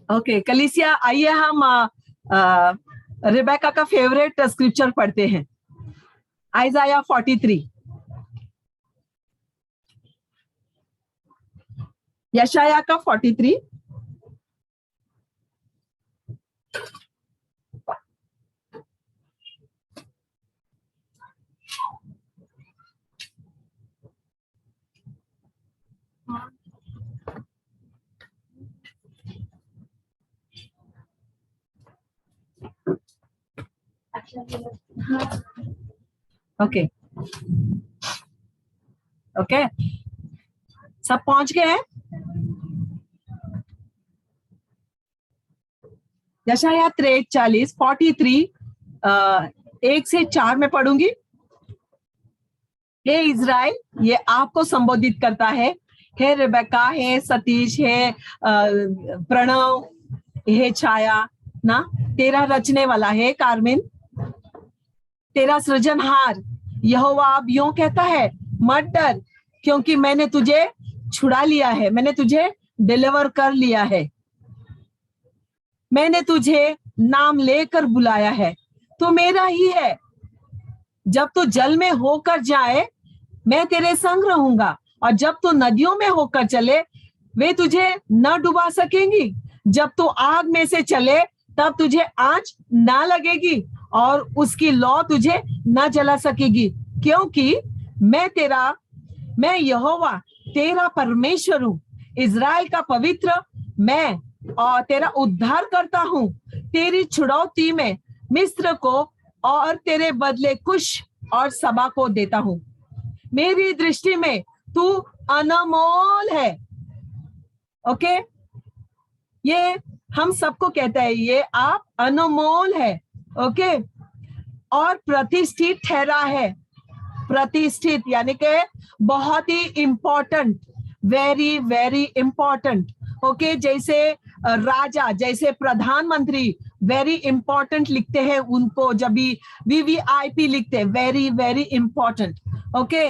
Okay कलीसिया, आइए हम रिबेका का फेवरेट स्क्रिप्चर पढ़ते हैं, आइजाया 43, यशाया का 43। ओके ओके, सब पहुंच गए हैं? यशाया 43, 43 1 से 4 में पढ़ूंगी। हे इज़राइल, ये आपको संबोधित करता है। हे रिबेका, हे सतीश, हे प्रणव, हे छाया ना, तेरा रचने वाला है कार्मेन, तेरा सृजनहार यहोवा अब यूं कहता है, मत डर, क्योंकि मैंने तुझे छुड़ा लिया है, मैंने तुझे डिलीवर कर लिया है, मैंने तुझे नाम लेकर बुलाया है, तू मेरा ही है। जब तू जल में होकर जाए, मैं तेरे संग रहूंगा, और जब तू नदियों में होकर चले, वे तुझे न डुबा सकेंगी। जब तू आग में से चले, तब तुझे आंच ना लगेगी, और उसकी लौ तुझे न जला सकेगी, क्योंकि मैं यहोवा तेरा परमेश्वर हूँ, इज़राइल का पवित्र मैं, और तेरा उद्धार करता हूँ। तेरी छुड़ौती में मिस्र को और तेरे बदले कुश और सबा को देता हूँ। मेरी दृष्टि में तू अनमोल है। ओके, ये हम सबको कहता है, ये आप अनमोल है। ओके, और प्रतिष्ठित ठहरा है। प्रतिष्ठित यानी कि बहुत ही important, very very important. Okay, जैसे राजा, जैसे प्रधानमंत्री वेरी इंपॉर्टेंट लिखते हैं उनको, जब भी VVIP लिखते हैं, वेरी वेरी इंपॉर्टेंट। ओके,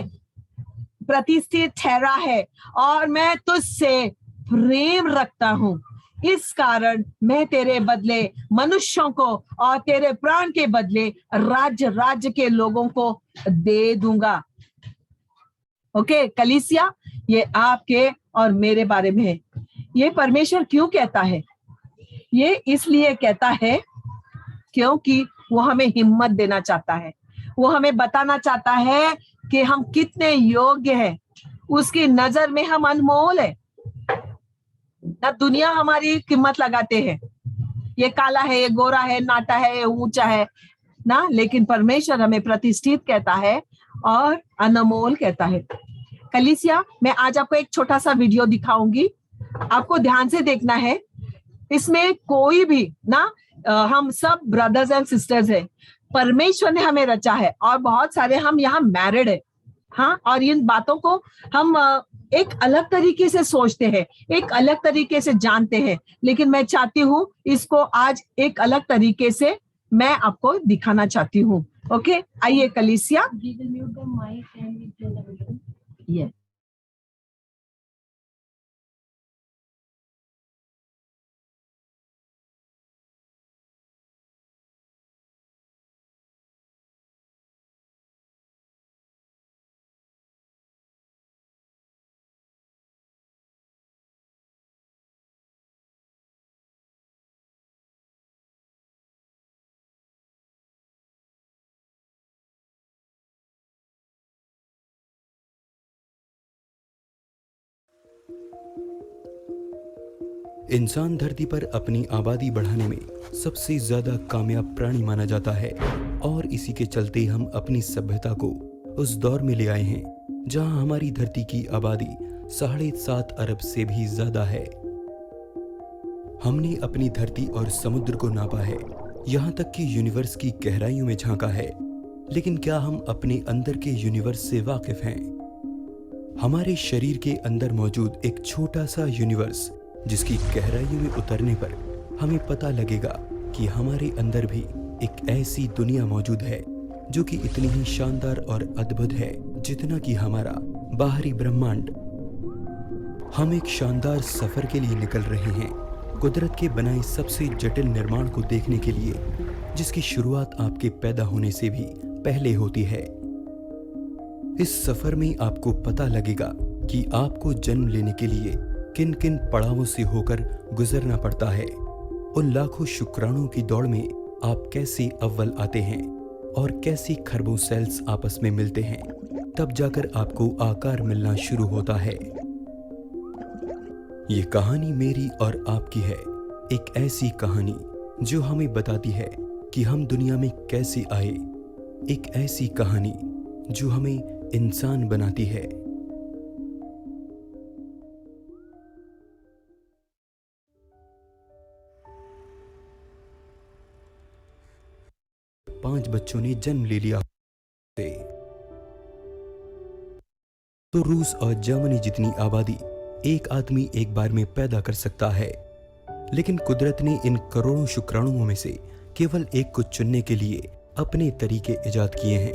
प्रतिष्ठित ठहरा है, और मैं तुझसे प्रेम रखता हूं, इस कारण मैं तेरे बदले मनुष्यों को और तेरे प्राण के बदले राज्य राज्य के लोगों को दे दूंगा। ओके कलीसिया, ये आपके और मेरे बारे में है। ये परमेश्वर क्यों कहता है? ये इसलिए कहता है क्योंकि वो हमें हिम्मत देना चाहता है, वो हमें बताना चाहता है कि हम कितने योग्य हैं, उसकी नजर में हम अनमोल है ना। दुनिया हमारी कीमत लगाते हैं, ये काला है, ये गोरा है, नाटा है, ये ऊंचा है ना, लेकिन परमेश्वर हमें प्रतिष्ठित कहता है और अनमोल कहता है। कलीसिया, मैं आज आपको एक छोटा सा वीडियो दिखाऊंगी, आपको ध्यान से देखना है। इसमें कोई भी ना, हम सब ब्रदर्स एंड सिस्टर्स हैं, परमेश्वर ने हमें रचा है, और बहुत सारे हम यहाँ मैरिड है, हाँ, और इन बातों को हम एक अलग तरीके से सोचते हैं, एक अलग तरीके से जानते हैं, लेकिन मैं चाहती हूँ इसको आज एक अलग तरीके से मैं आपको दिखाना चाहती हूँ। ओके, आइए कलीसिया। ये इंसान धरती पर अपनी आबादी बढ़ाने में सबसे ज्यादा कामयाब प्राणी माना जाता है, और इसी के चलते हम अपनी सभ्यता को उस दौर में ले आए हैं जहां हमारी धरती की आबादी 7.5 अरब से भी ज्यादा है। हमने अपनी धरती और समुद्र को नापा है, यहाँ तक कि यूनिवर्स की गहराइयों में झांका है, लेकिन क्या हम अपने अंदर के यूनिवर्स से वाकिफ हैं? हमारे शरीर के अंदर मौजूद एक छोटा सा यूनिवर्स, जिसकी गहराइयों में उतरने पर हमें पता लगेगा कि हमारे अंदर भी एक ऐसी दुनिया मौजूद है जो कि इतनी ही शानदार और अद्भुत है जितना कि हमारा बाहरी ब्रह्मांड। हम एक शानदार सफर के लिए निकल रहे हैं, कुदरत के बनाए सबसे जटिल निर्माण को देखने के लिए, जिसकी शुरुआत आपके पैदा होने से भी पहले होती है। इस सफर में आपको पता लगेगा कि आपको जन्म लेने के लिए किन किन पड़ावों से होकर गुजरना पड़ता है। उन लाखों शुक्राणुओं की दौड़ में आप कैसे अव्वल आते हैं और कैसे खरबों सेल्स आपस में मिलते हैं, तब जाकर आपको आकार मिलना शुरू होता है। ये कहानी मेरी और आपकी है, एक ऐसी कहानी जो हमें बताती है कि हम दुनिया में कैसे आए, एक ऐसी कहानी जो हमें इंसान बनाती है। पांच बच्चों ने जन्म ले लिया तो रूस और जर्मनी जितनी आबादी एक आदमी एक बार में पैदा कर सकता है, लेकिन कुदरत ने इन करोड़ों शुक्राणुओं में से केवल एक को चुनने के लिए अपने तरीके इजाद किए हैं,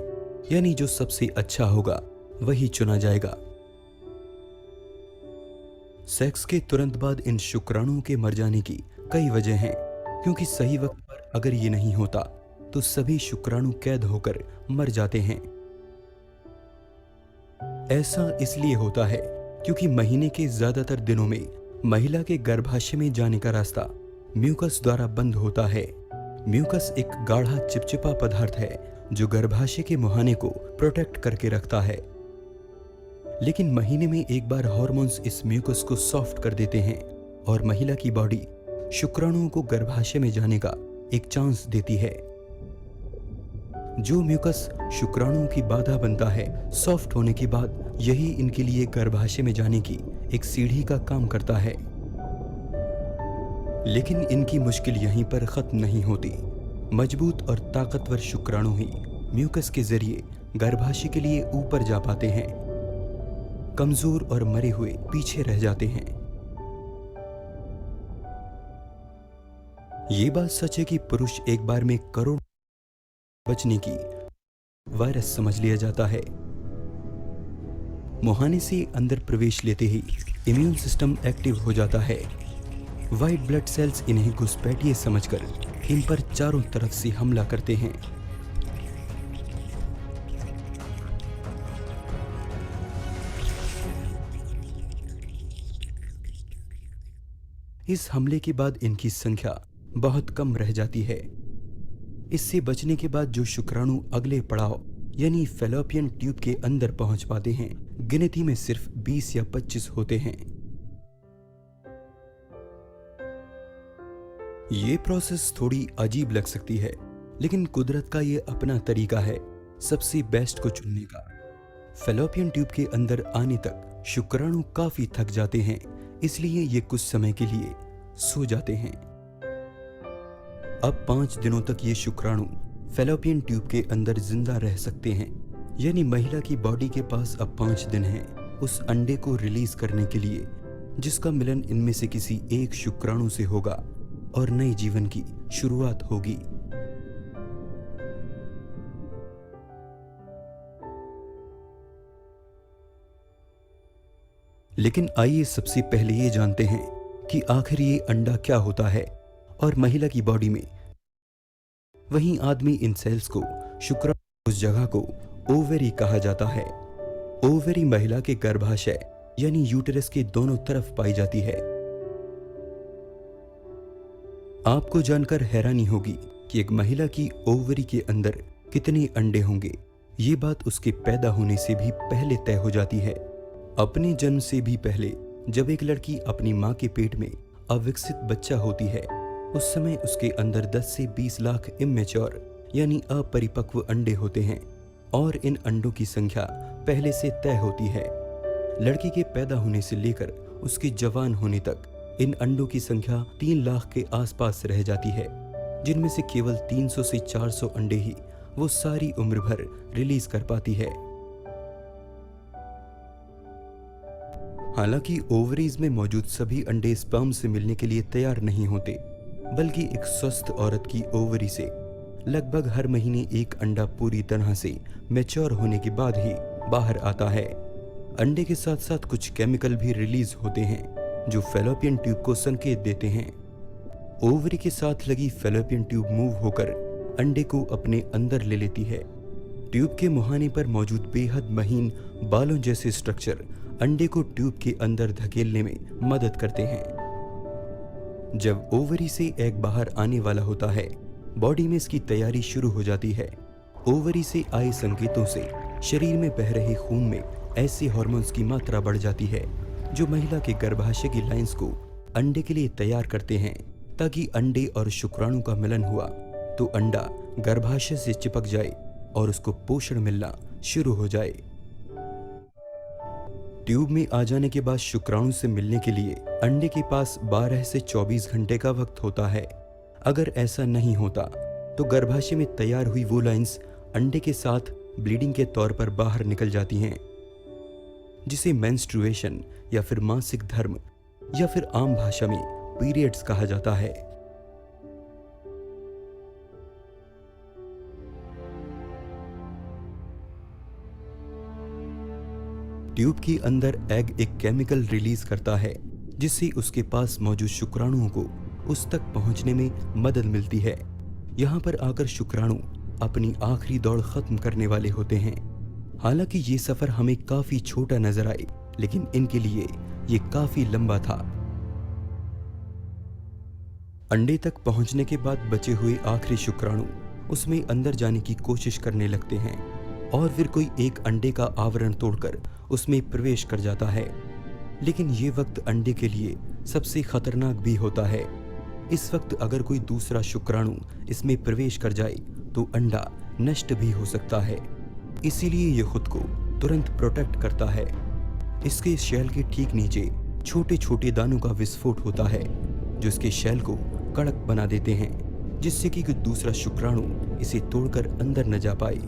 यानी जो सबसे अच्छा होगा वही चुना जाएगा। सेक्स के तुरंत बाद इन शुक्राणुओं के मर जाने की कई वजह हैं, क्योंकि सही वक्त पर अगर ये नहीं होता तो सभी शुक्राणु कैद होकर मर जाते हैं। ऐसा इसलिए होता है क्योंकि महीने के ज्यादातर दिनों में महिला के गर्भाशय में जाने का रास्ता म्यूकस द्वारा बंद होता है। म्यूकस एक गाढ़ा चिपचिपा पदार्थ है जो गर्भाशय के मुहाने को प्रोटेक्ट करके रखता है, लेकिन महीने में एक बार हार्मोन्स इस म्यूकस को सॉफ्ट कर देते हैं और महिला की बॉडी शुक्राणुओं को गर्भाशय में जाने का एक चांस देती है। जो म्यूकस शुक्राणुओं की बाधा बनता है, सॉफ्ट होने के बाद यही इनके लिए गर्भाशय में जाने की एक सीढ़ी का काम करता है। लेकिन इनकी मुश्किल यहीं पर खत्म नहीं होती। मजबूत और ताकतवर शुक्राणु ही म्यूकस के जरिए गर्भाशय के लिए ऊपर जा पाते हैं। कमजोर और मरे हुए पीछे रह जाते हैं। ये बात सच है कि पुरुष एक बार में करोड़ बचने की वायरस समझ लिया जाता है। मुहाने से अंदर प्रवेश लेते ही इम्यून सिस्टम एक्टिव हो जाता है। व्हाइट ब्लड सेल्स इन्हें घुसपैठिए समझकर इन पर चारों तरफ से हमला करते हैं। इस हमले के बाद इनकी संख्या बहुत कम रह जाती है। इससे बचने के बाद जो शुक्राणु अगले पड़ाव यानी फैलोपियन ट्यूब के अंदर पहुंच पाते हैं, गिनती में सिर्फ 20 या 25 होते हैं। ये प्रोसेस थोड़ी अजीब लग सकती है, लेकिन कुदरत का ये अपना तरीका है सबसे बेस्ट को चुनने का। फैलोपियन ट्यूब के अंदर आने तक शुक्राणु काफी थक जाते हैं, इसलिए ये कुछ समय के लिए सो जाते हैं। अब 5 दिनों तक ये शुक्राणु फैलोपियन ट्यूब के अंदर जिंदा रह सकते हैं, यानी महिला की बॉडी के पास अब 5 दिन हैं उस अंडे को रिलीज करने के लिए, जिसका मिलन इनमें से किसी एक शुक्राणु से होगा और नए जीवन की शुरुआत होगी। लेकिन आइए सबसे पहले ये जानते हैं कि आखिर ये अंडा क्या होता है और महिला की बॉडी में। वहीं आदमी इन सेल्स को शुक्राणु उस जगह को ओवेरी कहा जाता है। ओवेरी महिला के गर्भाशय यानी यूटेरस के दोनों तरफ पाई जाती है। आपको जानकर हैरानी होगी कि एक महिला की ओवरी के अंदर कितने अंडे होंगे। ये बात उसके पैदा होने से भी पहले तय हो जाती है। अपने जन्म से भी पहले जब एक लड़की अपनी मां के पेट में अविकसित बच्चा होती है, उस समय उसके अंदर 10 से 20 लाख इमेच्योर यानी अपरिपक्व अंडे होते हैं और इन अंडों की संख्या पहले से तय होती है। लड़की के पैदा होने से लेकर उसके जवान होने तक इन अंडों की संख्या 3 लाख के आसपास रह जाती है, जिनमें से केवल 300 से 400 अंडे ही वो सारी उम्र भर रिलीज कर पाती है। हालांकि ओवरीज में मौजूद सभी अंडे स्पर्म से मिलने के लिए तैयार नहीं होते, बल्कि एक स्वस्थ औरत की ओवरी से लगभग हर महीने एक अंडा पूरी तरह से मैच्योर होने के बाद ही बाहर आता है। अंडे के साथ साथ कुछ केमिकल भी रिलीज होते हैं जो फैलोपियन ट्यूब को संकेत देते हैं। ओवरी के साथ लगी फैलोपियन ट्यूब मूव होकर अंडे को अपने अंदर ले लेती है। ट्यूब के मुहाने पर मौजूद बेहद महीन बालों जैसे स्ट्रक्चर अंडे को ट्यूब के अंदर धकेलने में मदद करते हैं। जब ओवरी से एग बाहर आने वाला होता है, बॉडी में इसकी तैयारी शुरू हो जाती है। ओवरी से आए संकेतों से शरीर में बह रहे खून में ऐसे हार्मोन्स की मात्रा बढ़ जाती है जो महिला के गर्भाशय की लाइंस को अंडे के लिए तैयार करते हैं, ताकि अंडे और शुक्राणु का मिलन हुआ तो अंडा गर्भाशय से चिपक जाए और उसको पोषण मिलना शुरू हो जाए। ट्यूब में आ जाने के बाद शुक्राणु से मिलने के लिए अंडे के पास 12 से 24 घंटे का वक्त होता है। अगर ऐसा नहीं होता तो गर्भाशय में तैयार हुई वो लाइंस अंडे के साथ ब्लीडिंग के तौर पर बाहर निकल जाती हैं, जिसे मेंस्ट्रुएशन या फिर मासिक धर्म या फिर आम भाषा में पीरियड्स कहा जाता है। ट्यूब के अंदर एग एक केमिकल रिलीज करता है जिससे उसके पास मौजूद शुक्राणुओं को उस तक पहुंचने में मदद मिलती है। यहाँ पर आकर शुक्राणु अपनी आखिरी दौड़ खत्म करने वाले होते हैं। हालांकि ये सफर हमें काफी छोटा नजर आए, लेकिन इनके लिए ये काफी लंबा था। अंडे तक पहुंचने के बाद बचे हुए आखिरी शुक्राणु उसमें अंदर जाने की कोशिश करने लगते हैं और फिर कोई एक अंडे का आवरण तोड़कर उसमें प्रवेश कर जाता है। लेकिन ये वक्त अंडे के लिए सबसे खतरनाक भी होता है। इस वक्त अगर कोई दूसरा शुक्राणु इसमें प्रवेश कर जाए तो अंडा नष्ट भी हो सकता है। इसीलिए ये खुद को तुरंत प्रोटेक्ट करता है। इसके शेल के ठीक नीचे छोटे छोटे दानों का विस्फोट होता है जो इसके शेल को कड़क बना देते हैं, जिससे कि कोई दूसरा शुक्राणु इसे तोड़कर अंदर न जा पाए।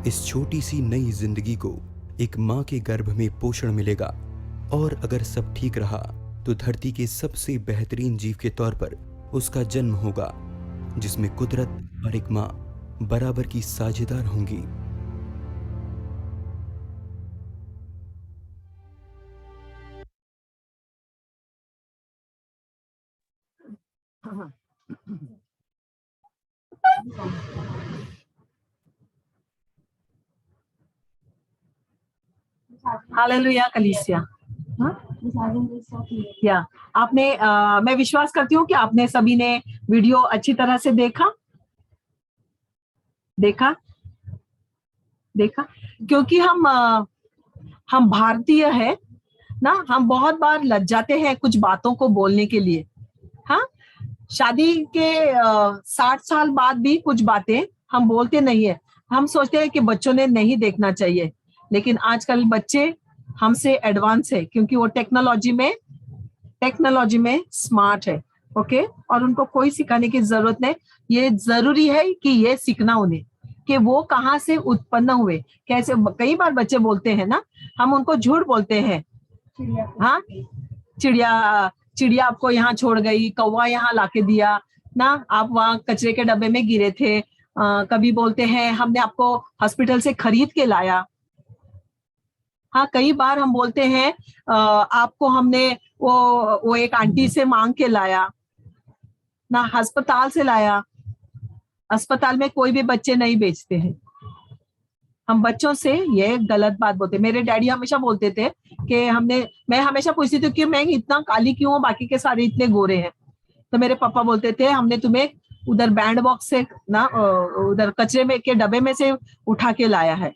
इस छोटी सी नई जिंदगी को एक मां के गर्भ में पोषण मिलेगा और अगर सब ठीक रहा तो धरती के सबसे बेहतरीन जीव के तौर पर उसका जन्म होगा, जिसमें कुदरत और एक मां बराबर की साझेदार होंगी। हालेलुया कलीसिया। या आपने मैं विश्वास करती हूँ कि आपने सभी ने वीडियो अच्छी तरह से देखा क्योंकि हम भारतीय है ना, हम बहुत बार लज्जाते हैं कुछ बातों को बोलने के लिए। हाँ, शादी के 60 साल बाद भी कुछ बातें हम बोलते नहीं है। हम सोचते हैं कि बच्चों ने नहीं देखना चाहिए, लेकिन आजकल बच्चे हमसे एडवांस है क्योंकि वो टेक्नोलॉजी में स्मार्ट है। ओके, और उनको कोई सिखाने की जरूरत नहीं। ये जरूरी है कि ये सीखना उन्हें कि वो कहाँ से उत्पन्न हुए, कैसे। कई बार बच्चे बोलते हैं ना, हम उनको झूठ बोलते हैं। हाँ, चिड़िया आपको यहाँ छोड़ गई, कौवा यहाँ लाके दिया ना, आप वहाँ कचरे के डब्बे में गिरे थे। कभी बोलते हैं हमने आपको हॉस्पिटल से खरीद के लाया। हाँ, कई बार हम बोलते हैं आपको हमने वो एक आंटी से मांग के लाया ना, अस्पताल से लाया। अस्पताल में कोई भी बच्चे नहीं बेचते हैं। हम बच्चों से ये गलत बात बोलते। मेरे डैडी हमेशा बोलते थे कि मैं हमेशा पूछती थी कि मैं इतना काली क्यों हूँ, बाकी के सारे इतने गोरे हैं। तो मेरे पापा बोलते थे हमने तुम्हें उधर बैंड बॉक्स से ना, उधर कचरे में के डब्बे में से उठा के लाया है।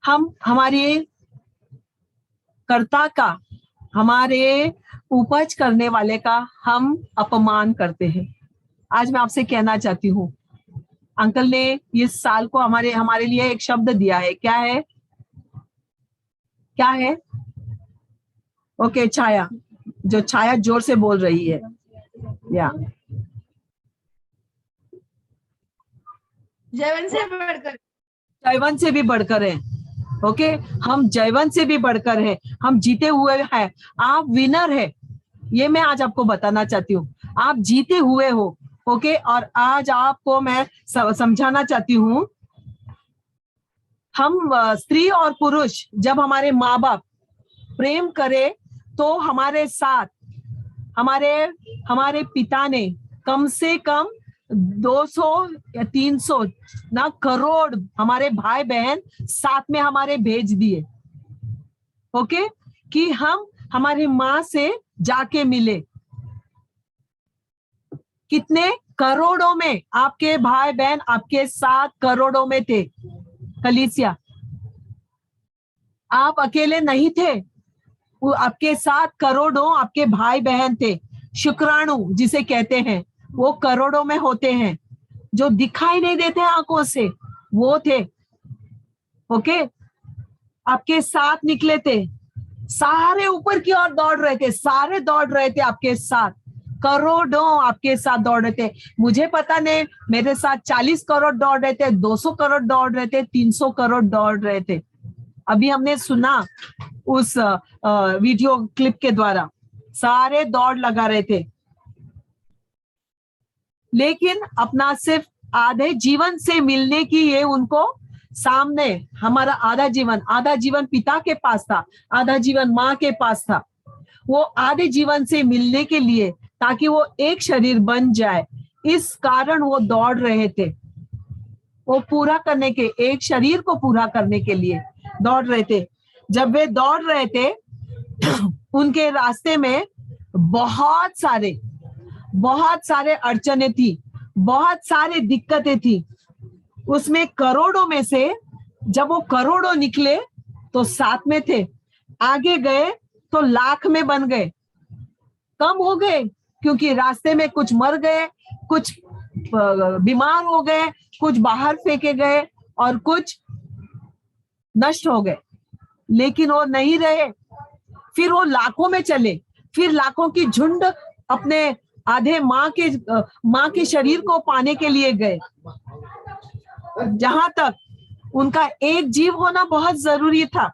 हम हमारे कर्ता का, हमारे उपज करने वाले का हम अपमान करते हैं। आज मैं आपसे कहना चाहती हूँ, अंकल ने इस साल को हमारे लिए एक शब्द दिया है। क्या है? ओके, छाया। जो छाया जोर से बोल रही है। या जयवन से भी बढ़कर है। ओके, हम जयवन से भी बढ़कर है। हम जीते हुए हैं। आप विनर है, ये मैं आज आपको बताना चाहती हूँ। आप जीते हुए हो। ओके, और आज आपको मैं समझाना चाहती हूँ, हम स्त्री और पुरुष जब हमारे माँ बाप प्रेम करे तो हमारे साथ हमारे पिता ने कम से कम 200 या 300 ना करोड़ हमारे भाई बहन साथ में हमारे भेज दिए, ओके, कि हम हमारी माँ से जाके मिले। कितने करोड़ों में आपके भाई बहन आपके साथ करोड़ों में थे कलीसिया, आप अकेले नहीं थे, वो आपके साथ करोड़ों आपके भाई बहन थे। शुक्राणु जिसे कहते हैं वो करोड़ों में होते हैं, जो दिखाई नहीं देते आंखों से, वो थे, ओके, आपके साथ निकले थे, सारे ऊपर की ओर दौड़ रहे थे, सारे दौड़ रहे थे आपके साथ, करोड़ों आपके साथ दौड़ रहे थे। मुझे पता नहीं, मेरे साथ 40 करोड़ दौड़ रहे थे, 200 करोड़ दौड़ रहे थे, 300 करोड़ दौड़ रहे थे। अभी हमने सुना उस वीडियो क्लिप के द्वारा, सारे दौड़ लगा रहे थे, लेकिन अपना सिर्फ आधे जीवन से मिलने की ये उनको सामने, हमारा आधा जीवन पिता के पास था, आधा जीवन माँ के पास था, वो आधे जीवन से मिलने के लिए, ताकि वो एक शरीर बन जाए, इस कारण वो दौड़ रहे थे, वो पूरा करने के, एक शरीर को पूरा करने के लिए दौड़ रहे थे। जब वे दौड़ रहे थे उनके रास्ते में बहुत सारे अड़चने थी, बहुत सारे दिक्कतें थी। उसमें करोड़ों में से जब वो करोड़ों निकले तो साथ में थे, आगे गए तो लाख में बन गए, कम हो गए क्योंकि रास्ते में कुछ मर गए, कुछ बीमार हो गए, कुछ बाहर फेंके गए और कुछ नष्ट हो गए, लेकिन वो नहीं रहे। फिर वो लाखों में चले, फिर लाखों की झुंड अपने आधे माँ के शरीर को पाने के लिए गए, जहां तक उनका एक जीव होना बहुत जरूरी था।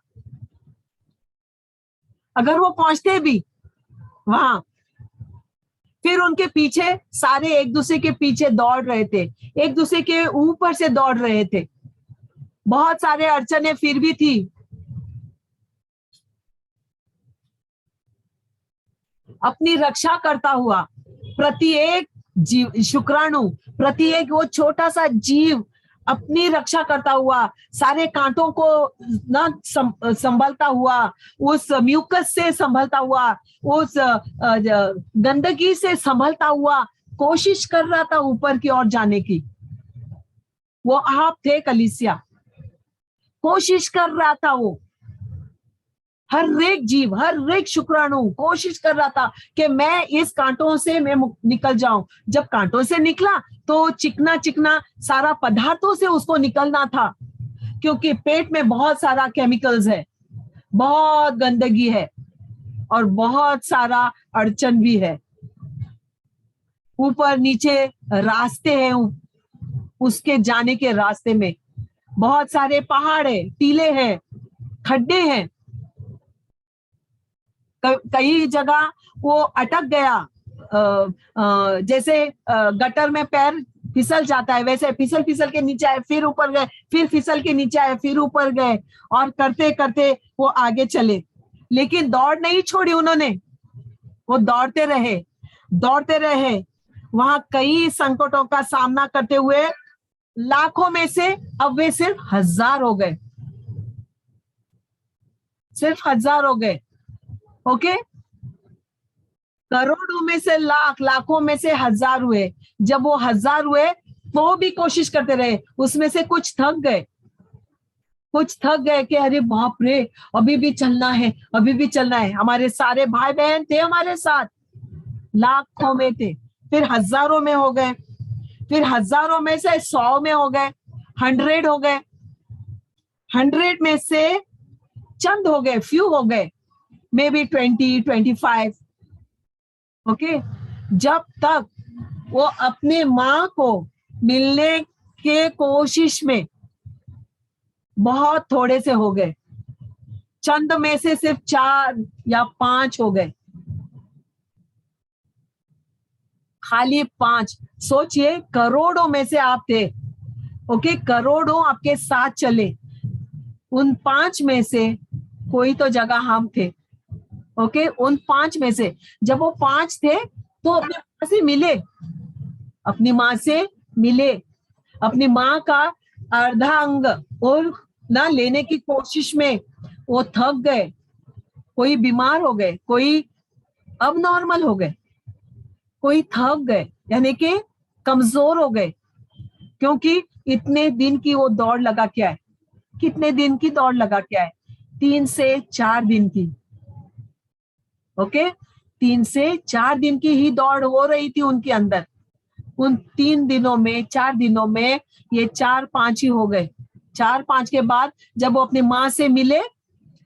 अगर वो पहुंचते भी वहां, फिर उनके पीछे सारे एक दूसरे के पीछे दौड़ रहे थे, एक दूसरे के ऊपर से दौड़ रहे थे, बहुत सारे अड़चने फिर भी थी। अपनी रक्षा करता हुआ प्रत्येक जीव, शुक्राणु, प्रत्येक वो छोटा सा जीव अपनी रक्षा करता हुआ, सारे कांटों को न संभलता हुआ, उस म्यूकस से संभलता हुआ, उस गंदगी से संभलता हुआ कोशिश कर रहा था ऊपर की ओर जाने की। वो आप थे कलीसिया, कोशिश कर रहा था वो, हर एक जीव, हर एक शुक्राणु कोशिश कर रहा था कि मैं इस कांटों से मैं निकल जाऊं। जब कांटों से निकला तो चिकना चिकना सारा पदार्थों से उसको निकलना था, क्योंकि पेट में बहुत सारा केमिकल्स है, बहुत गंदगी है और बहुत सारा अड़चन भी है। ऊपर नीचे रास्ते हैं, उसके जाने के रास्ते में बहुत सारे पहाड़ है, टीले हैं, खड्डे हैं, कई जगह वो अटक गया, जैसे गटर में पैर फिसल जाता है, वैसे फिसल फिसल के नीचे आए, फिर ऊपर गए, फिर फिसल के नीचे आए, फिर ऊपर गए, और करते करते वो आगे चले, लेकिन दौड़ नहीं छोड़ी उन्होंने, वो दौड़ते रहे। वहां कई संकटों का सामना करते हुए लाखों में से अब वे सिर्फ 1000 हो गए, सिर्फ 1000 हो गए, ओके। करोड़ों में से लाख, लाखों में से 1000 हुए। जब वो 1000 हुए तो भी कोशिश करते रहे, उसमें से कुछ थक गए कि अरे बाप रे, अभी भी चलना है, अभी भी चलना है। हमारे सारे भाई बहन थे हमारे साथ, लाखों में थे, फिर हजारों में हो गए, फिर हजारों में से 100 में हो गए, 100 हो गए, 100 में से चंद हो गए, फ्यू हो गए, मे बी 20, 25, ओके। जब तक वो अपने माँ को मिलने के कोशिश में बहुत थोड़े से हो गए, चंद में से सिर्फ 4 या 5 हो गए। खाली 5। सोचिए करोड़ों में से आप थे, ओके, करोड़ों आपके साथ चले, उन 5 में से कोई तो जगह हम थे, ओके। उन 5 में से जब वो 5 थे तो अपनी माँ से मिले, अपनी माँ से मिले, अपनी माँ का अर्धा अंग और ना लेने की कोशिश में वो थक गए, कोई बीमार हो गए, कोई अब नॉर्मल हो गए, कोई थक गए, यानी कि कमजोर हो गए, क्योंकि इतने दिन की वो दौड़ लगा क्या है, कितने दिन की दौड़ लगा क्या है, 3 से 4 दिन की, ओके, 3 से 4 दिन की ही दौड़ हो रही थी उनके अंदर। उन 3 दिनों में 4 दिनों में ये 4-5 ही हो गए। 4-5 के बाद जब वो अपनी माँ से मिले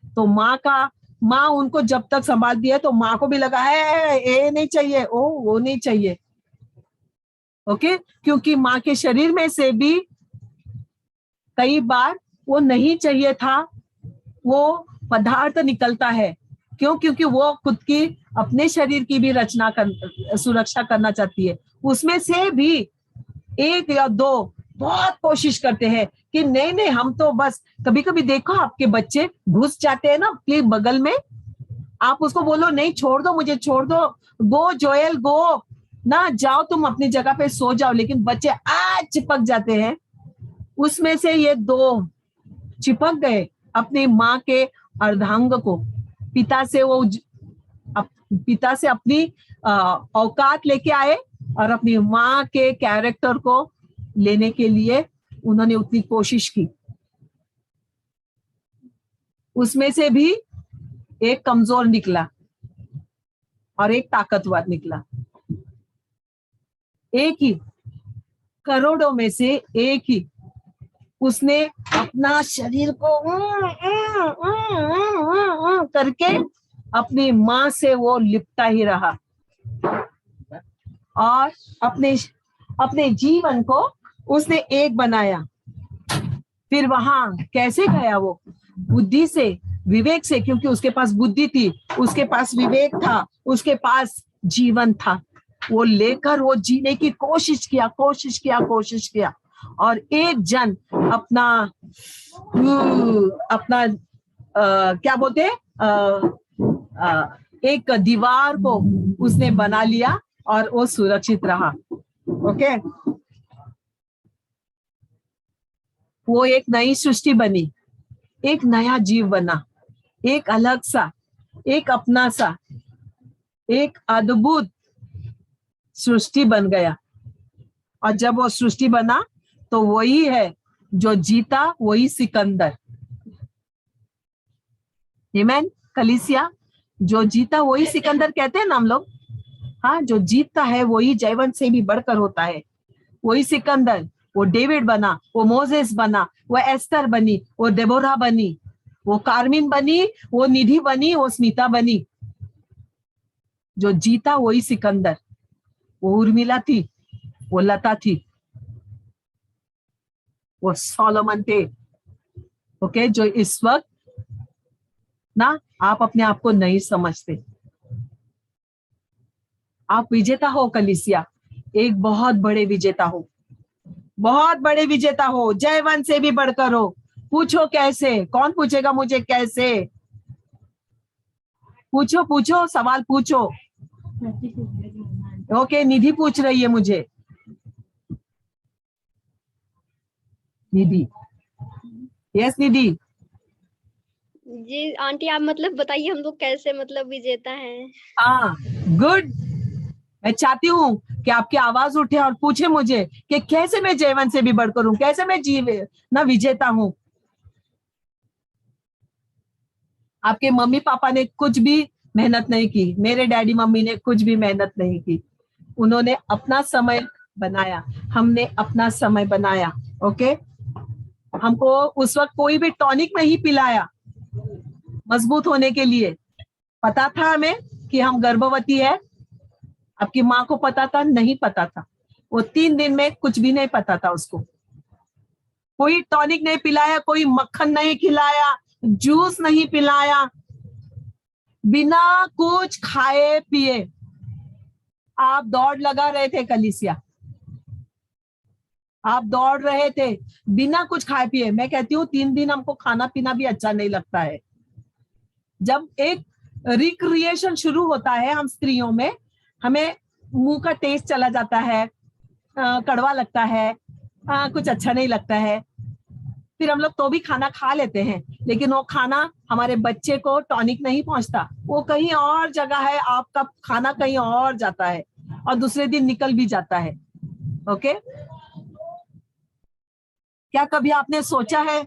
तो माँ उनको जब तक संभालती है तो माँ को भी लगा है ये नहीं चाहिए, ओ वो नहीं चाहिए, ओके, क्योंकि माँ के शरीर में से भी कई बार वो नहीं चाहिए था वो पदार्थ निकलता है। क्यों? क्योंकि वो खुद की अपने शरीर की भी सुरक्षा करना चाहती है। उसमें से भी 1 या 2 बहुत कोशिश करते हैं कि नहीं नहीं, हम तो बस, कभी कभी देखो आपके बच्चे घुस जाते हैं ना आपके बगल में, आप उसको बोलो नहीं छोड़ दो, मुझे छोड़ दो, गो जोएल गो, ना जाओ तुम अपनी जगह पे सो जाओ, लेकिन बच्चे आज चिपक जाते हैं। उसमें से ये 2 चिपक गए अपनी माँ के अर्धांग को, पिता से अपनी औकात लेके आए और अपनी माँ के कैरेक्टर को लेने के लिए उन्होंने उतनी कोशिश की। उसमें से भी एक कमजोर निकला और एक ताकतवर निकला, एक ही, करोड़ों में से एक ही। उसने अपना शरीर को करके अपनी माँ से वो लिपटा ही रहा और अपने जीवन को उसने एक बनाया। फिर वहां कैसे गया वो? बुद्धि से, विवेक से, क्योंकि उसके पास बुद्धि थी, उसके पास विवेक था, उसके पास जीवन था। वो लेकर वो जीने की कोशिश किया और एक जन अपना क्या बोलते हैं, एक दीवार को उसने बना लिया और वो सुरक्षित रहा, ओके। वो एक नई सृष्टि बनी, एक नया जीव बना, एक अलग सा, एक अपना सा, एक अद्भुत सृष्टि बन गया। और जब वो सृष्टि बना तो वही है जो जीता, वही सिकंदर। आमीन। कलीसिया, जो जीता वही सिकंदर कहते हैं ना हम लोग। हाँ, जो जीतता है वही जयवंत से भी बढ़कर होता है, वही सिकंदर। वो डेविड बना, वो मोजेस बना, वो एस्तर बनी, वो डेबोरा बनी, वो कार्मिन बनी, वो निधि बनी, वो स्मिता बनी। जो जीता वही सिकंदर। वो उर्मिला थी, वो लता थी, वो सोलोमन थे, ओके। जो इस वक्त ना आप अपने आप को नहीं समझते, आप विजेता हो कलीसिया, एक बहुत बड़े विजेता हो, बहुत बड़े विजेता हो, जयवंत से भी बढ़कर हो। पूछो कैसे? कौन पूछेगा मुझे कैसे? पूछो सवाल पूछो। ओके, निधि पूछ रही है मुझे। निधि, यस निधि। जी आंटी, आप मतलब बताइए हम लोग कैसे मतलब विजेता हैं। हाँ, गुड। मैं चाहती हूँ कि आपकी आवाज उठे और पूछे मुझे कि कैसे मैं जयवंत से भी बढ़कर हूं, कैसे मैं विजेता हूं। आपके मम्मी पापा ने कुछ भी मेहनत नहीं की, मेरे डैडी मम्मी ने कुछ भी मेहनत नहीं की, उन्होंने अपना समय बनाया, हमने अपना समय बनाया, ओके। हमको उस वक्त कोई भी टॉनिक नहीं पिलाया मजबूत होने के लिए। पता था हमें कि हम गर्भवती है? आपकी माँ को पता था? नहीं पता था। वो 3 दिन में कुछ भी नहीं पता था उसको। कोई टॉनिक नहीं पिलाया, कोई मक्खन नहीं खिलाया, जूस नहीं पिलाया, बिना कुछ खाए पिए आप दौड़ लगा रहे थे कलीसिया, आप दौड़ रहे थे बिना कुछ खाए पिए। मैं कहती हूँ 3 दिन हमको खाना पीना भी अच्छा नहीं लगता है। जब एक रिक्रिएशन शुरू होता है हम स्त्रियों में, हमें मुंह का टेस्ट चला जाता है, कड़वा लगता है, कुछ अच्छा नहीं लगता है, फिर हम लोग तो भी खाना खा लेते हैं, लेकिन वो खाना हमारे बच्चे को टॉनिक नहीं पहुंचता, वो कहीं और जगह है, आपका खाना कहीं और जाता है और दूसरे दिन निकल भी जाता है। ओके, क्या कभी आपने सोचा है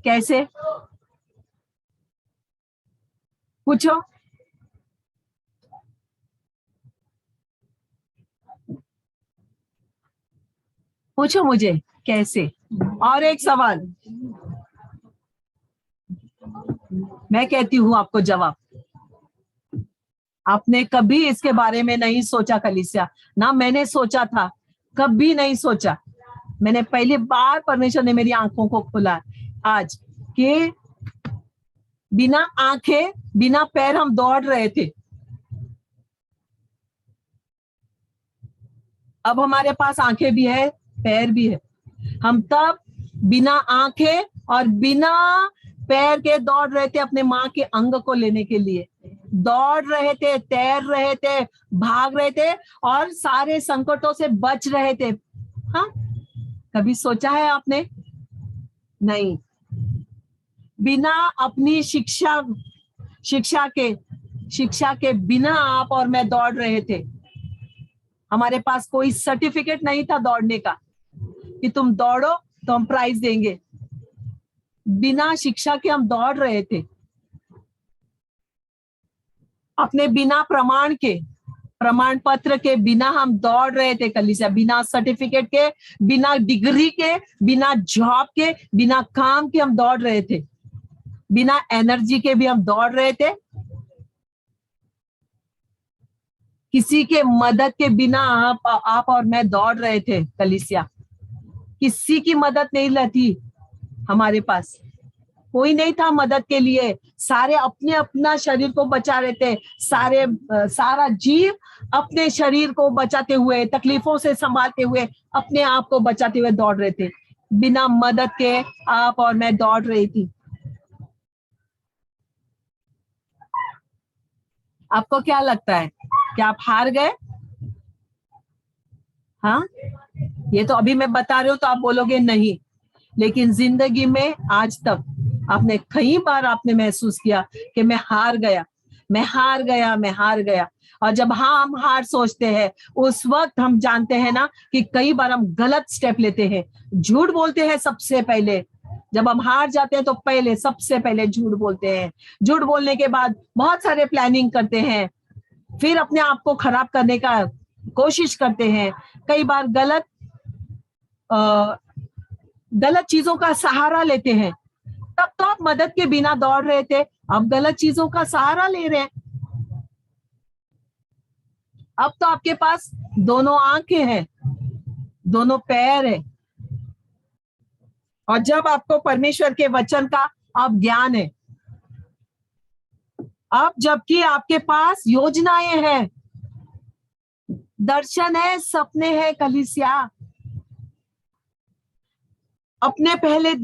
कैसे? पूछो, पूछो मुझे कैसे। और एक सवाल मैं कहती हूँ आपको जवाब। आपने कभी इसके बारे में नहीं सोचा कलीसिया? ना मैंने सोचा था, कभी नहीं सोचा। मैंने पहली बार परमेश्वर ने मेरी आंखों को खोला आज कि बिना आंखें बिना पैर हम दौड़ रहे थे। अब हमारे पास आंखें भी है, पैर भी है। हम तब बिना आंखें और बिना पैर के दौड़ रहे थे अपने माँ के अंग को लेने के लिए। दौड़ रहे थे, तैर रहे थे, भाग रहे थे और सारे संकटों से बच रहे थे। हाँ, कभी सोचा है आपने? नहीं। बिना अपनी शिक्षा के बिना आप और मैं दौड़ रहे थे। हमारे पास कोई सर्टिफिकेट नहीं था दौड़ने का कि तुम दौड़ो तो हम प्राइज देंगे। बिना शिक्षा के हम दौड़ रहे थे, अपने बिना प्रमाण पत्र के बिना हम दौड़ रहे थे कलीसिया। बिना सर्टिफिकेट के, बिना डिग्री के, बिना जॉब के, बिना काम के हम दौड़ रहे थे। बिना एनर्जी के भी हम दौड़ रहे थे। किसी के मदद के बिना आप और मैं दौड़ रहे थे कलीसिया। किसी की मदद नहीं रहती हमारे पास, कोई नहीं था मदद के लिए। सारे अपने अपना शरीर को बचा रहे थे। सारा जीव अपने शरीर को बचाते हुए, तकलीफों से संभालते हुए, अपने आप को बचाते हुए दौड़ रहे थे। बिना मदद के आप और मैं दौड़ रही थी। आपको क्या लगता है, क्या आप हार गए? हाँ, ये तो अभी मैं बता रही हूँ तो आप बोलोगे नहीं, लेकिन जिंदगी में आज तक आपने कई बार आपने महसूस किया कि मैं हार गया, मैं हार गया, मैं हार गया। और जब हम हार सोचते हैं उस वक्त हम जानते हैं ना कि कई बार हम गलत स्टेप लेते हैं, झूठ बोलते हैं सबसे पहले। जब हम हार जाते हैं तो सबसे पहले झूठ बोलते हैं। झूठ बोलने के बाद बहुत सारे प्लानिंग करते हैं, फिर अपने आप को खराब करने का कोशिश करते हैं। कई बार गलत चीजों का सहारा लेते हैं। तब तो आप मदद के बिना दौड़ रहे थे, अब गलत चीजों का सहारा ले रहे हैं। अब तो आपके पास दोनों आंखें हैं, दोनों पैर है, और जब आपको परमेश्वर के वचन का अब ज्ञान है, अब जबकि आपके पास योजनाएं हैं, दर्शन है, सपने हैं कलीसिया। अपने पहले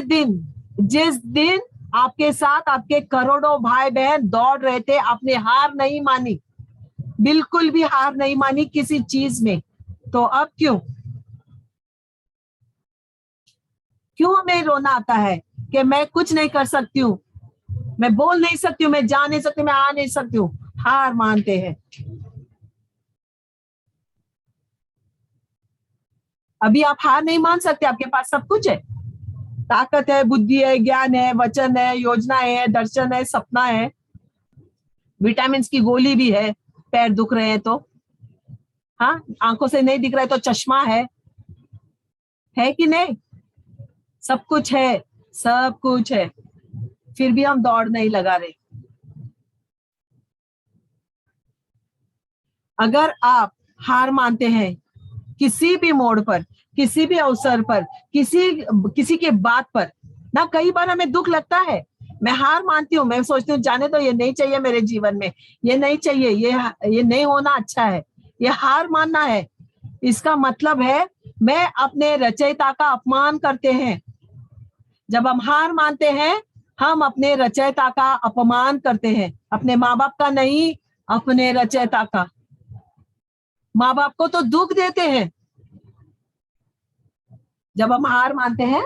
दिन जिस दिन आपके साथ आपके करोड़ों भाई बहन दौड़ रहे थे, आपने हार नहीं मानी, बिल्कुल भी हार नहीं मानी किसी चीज में। तो अब क्यों हमें रोना आता है कि मैं कुछ नहीं कर सकती हूँ, मैं बोल नहीं सकती हूँ, मैं जा नहीं सकती, मैं आ नहीं सकती हूँ? हार मानते हैं। अभी आप हार नहीं मान सकते, आपके पास सब कुछ है, ताकत है, बुद्धि है, ज्ञान है, वचन है, योजनाएं है, दर्शन है, सपना है, विटामिन की गोली भी है। पैर दुख रहे हैं तो, हाँ, आंखों से नहीं दिख रहा है तो चश्मा है कि नहीं? सब कुछ है, सब कुछ है, फिर भी हम दौड़ नहीं लगा रहे। अगर आप हार मानते हैं किसी भी मोड़ पर, किसी भी अवसर पर, किसी के बात पर ना, कई बार हमें दुख लगता है। मैं हार मानती हूँ, मैं सोचती हूँ जाने तो, ये नहीं चाहिए मेरे जीवन में, ये नहीं चाहिए, ये नहीं होना अच्छा है, ये हार मानना है। इसका मतलब है मैं अपने रचयिता का अपमान करते हैं। जब हम हार मानते हैं, हम अपने रचयिता का अपमान करते हैं, अपने माँ बाप का नहीं, अपने रचयिता का। माँ बाप को तो दुख देते हैं जब हम हार मानते हैं।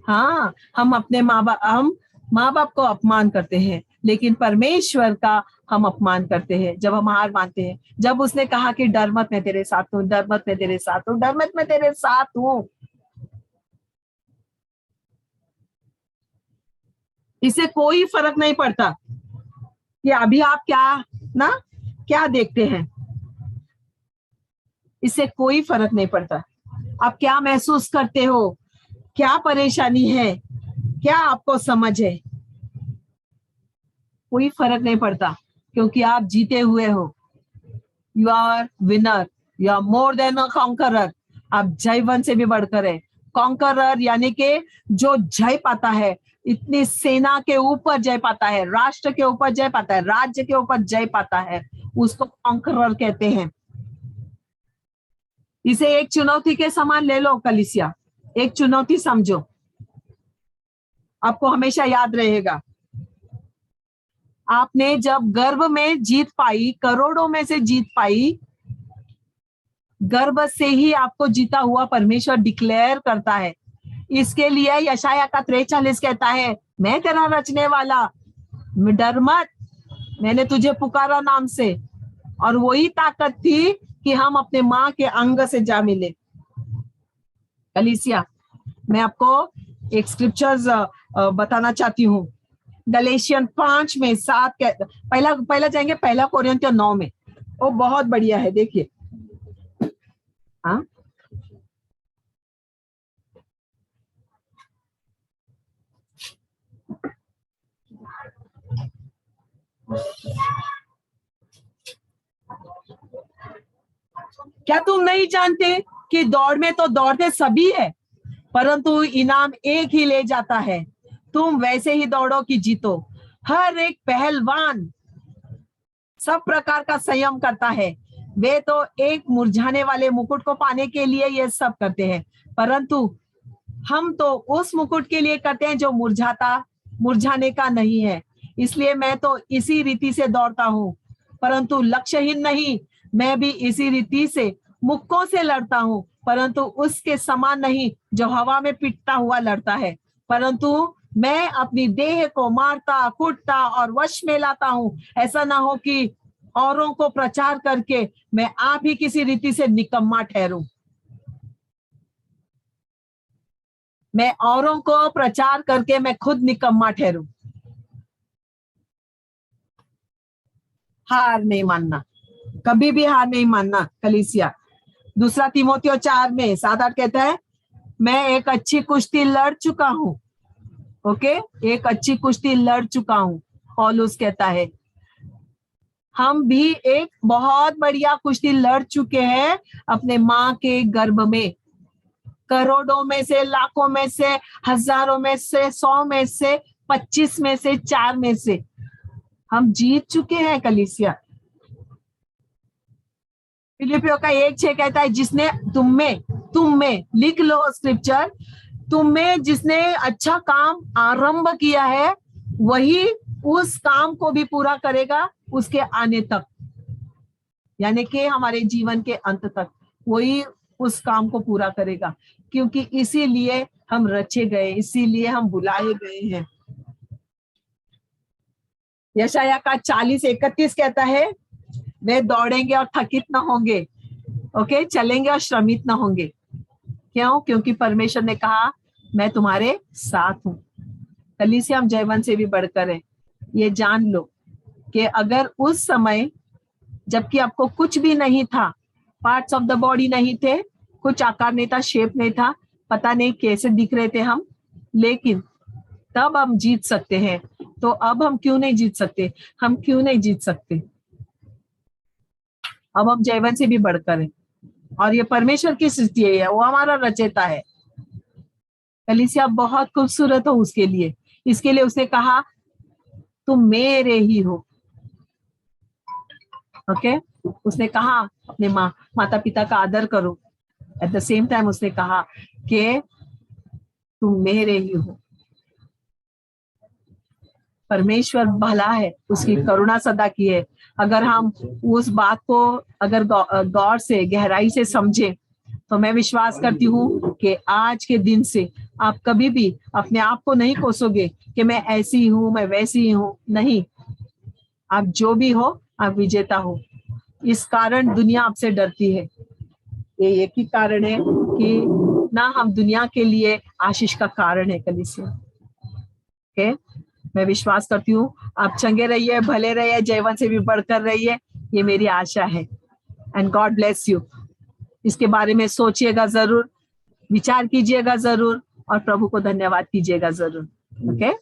हाँ, हम अपने माँ बाप को अपमान करते हैं, लेकिन परमेश्वर का हम अपमान करते हैं जब हम हार मानते हैं। जब उसने कहा कि डर मत, मैं तेरे साथ हूँ, डर मत, मैं तेरे साथ हूँ, डर मत, मैं तेरे साथ हूँ। इससे कोई फर्क नहीं पड़ता कि अभी आप क्या देखते हैं। इससे कोई फर्क नहीं पड़ता आप क्या महसूस करते हो, क्या परेशानी है, क्या आपको समझ है, कोई फर्क नहीं पड़ता, क्योंकि आप जीते हुए हो। You are winner, you are more than a conqueror. आप जयवंत से भी बढ़कर है। कॉन्करर यानी कि जो जय पाता है, इतनी सेना के ऊपर जय पाता है, राष्ट्र के ऊपर जय पाता है, राज्य के ऊपर जय पाता है, उसको कॉन्करर कहते हैं। इसे एक चुनौती के समान ले लो कलीसिया, एक चुनौती समझो, आपको हमेशा याद रहेगा। आपने जब गर्भ में जीत पाई, करोड़ों में से जीत पाई, गर्भ से ही आपको जीता हुआ परमेश्वर डिक्लेयर करता है। इसके लिए यशाया का 43 कहता है, मैं तेरा रचने वाला, डर मत, मैंने तुझे पुकारा नाम से। और वही ताकत थी कि हम अपने माँ के अंग से जा मिले। कलीसिया, मैं आपको एक स्क्रिप्चर्स बताना चाहती हूँ। गलेशियन 5 में 7 पहला जाएंगे, 1 कोरिन्थियों 9 में। वो बहुत बढ़िया है, देखिए। हाँ, क्या तुम नहीं जानते कि दौड़ में तो दौड़ते सभी है, परंतु इनाम एक ही ले जाता है। तुम वैसे ही दौड़ो कि जीतो। हर एक पहलवान सब प्रकार का संयम करता है। वे तो एक मुरझाने वाले मुकुट को पाने के लिए ये सब करते हैं, परंतु हम तो उस मुकुट के लिए करते हैं जो मुरझाने का नहीं है। इसलिए मैं तो इसी रीति से दौड़ता हूँ, परंतु लक्ष्यहीन नहीं। मैं भी इसी रीति से मुक्कों से लड़ता हूँ, परंतु उसके समान नहीं जो हवा में पिटता हुआ लड़ता है, परंतु मैं अपनी देह को मारता, कूटता और वश में लाता हूँ। ऐसा ना हो कि औरों को प्रचार करके मैं आप ही किसी रीति से निकम्मा ठहरूं। मैं औरों को प्रचार करके मैं खुद निकम्मा ठहरूं। हार नहीं मानना, कभी भी हार नहीं मानना कलीसिया। 2 तीमुथियोस 4 में 7-8 कहता है, मैं एक अच्छी कुश्ती लड़ चुका हूं। ओके, एक अच्छी कुश्ती लड़ चुका हूं, पौलुस कहता है। हम भी एक बहुत बढ़िया कुश्ती लड़ चुके हैं अपने माँ के गर्भ में। करोड़ों में से, लाखों में से, हजारों में से, 100 में से, 25 में से, 4 में से हम जीत चुके हैं कलीसिया। फिलिपियों का 1:6 कहता है, जिसने तुम में लिख लो स्क्रिप्चर, तुम में जिसने अच्छा काम आरंभ किया है, वही उस काम को भी पूरा करेगा उसके आने तक, यानी कि हमारे जीवन के अंत तक वही उस काम को पूरा करेगा, क्योंकि इसीलिए हम रचे गए, इसीलिए हम बुलाए गए हैं। यशाया का 40:31 कहता है, वे दौड़ेंगे और थकित ना होंगे। ओके, चलेंगे और श्रमित ना होंगे। क्यों? क्योंकि परमेश्वर ने कहा, मैं तुम्हारे साथ हूं। कलीसिया, हम जयवंत से भी बढ़कर है। ये जान लो कि अगर उस समय जबकि आपको कुछ भी नहीं था, पार्ट्स ऑफ द बॉडी नहीं थे, कुछ आकार नहीं था, शेप नहीं था, पता नहीं कैसे दिख रहे थे हम, लेकिन तब हम जीत सकते हैं। तो अब हम क्यों नहीं जीत सकते? हम क्यों नहीं जीत सकते? अब हम जयवंत से भी बढ़कर हैं, और ये परमेश्वर की सृष्टि है, वो हमारा रचयिता है। कलीसिया, बहुत खूबसूरत हो उसके लिए, इसके लिए उसने कहा तुम मेरे ही हो। ओके उसने कहा अपने माता पिता का आदर करो। एट द सेम टाइम उसने कहा कि तुम मेरे ही हो। परमेश्वर भला है, उसकी करुणा सदा की है। अगर हम उस बात को अगर गौर से गहराई से समझे तो मैं विश्वास करती हूँ कि आज के दिन से आप कभी भी अपने आप को नहीं कोसोगे कि मैं ऐसी हूं, मैं वैसी हूं। नहीं, आप जो भी हो आप विजेता हो। इस कारण दुनिया आपसे डरती है। ये एक ही कारण है कि ना हम दुनिया के लिए आशीष का कारण है कलीसिया। ओके मैं विश्वास करती हूँ आप चंगे रहिए, भले रहिए, जयवंत से भी बढ़कर रहिए, ये मेरी आशा है। And God bless you. इसके बारे में सोचिएगा जरूर, विचार कीजिएगा जरूर और प्रभु को धन्यवाद कीजिएगा जरूर। ओके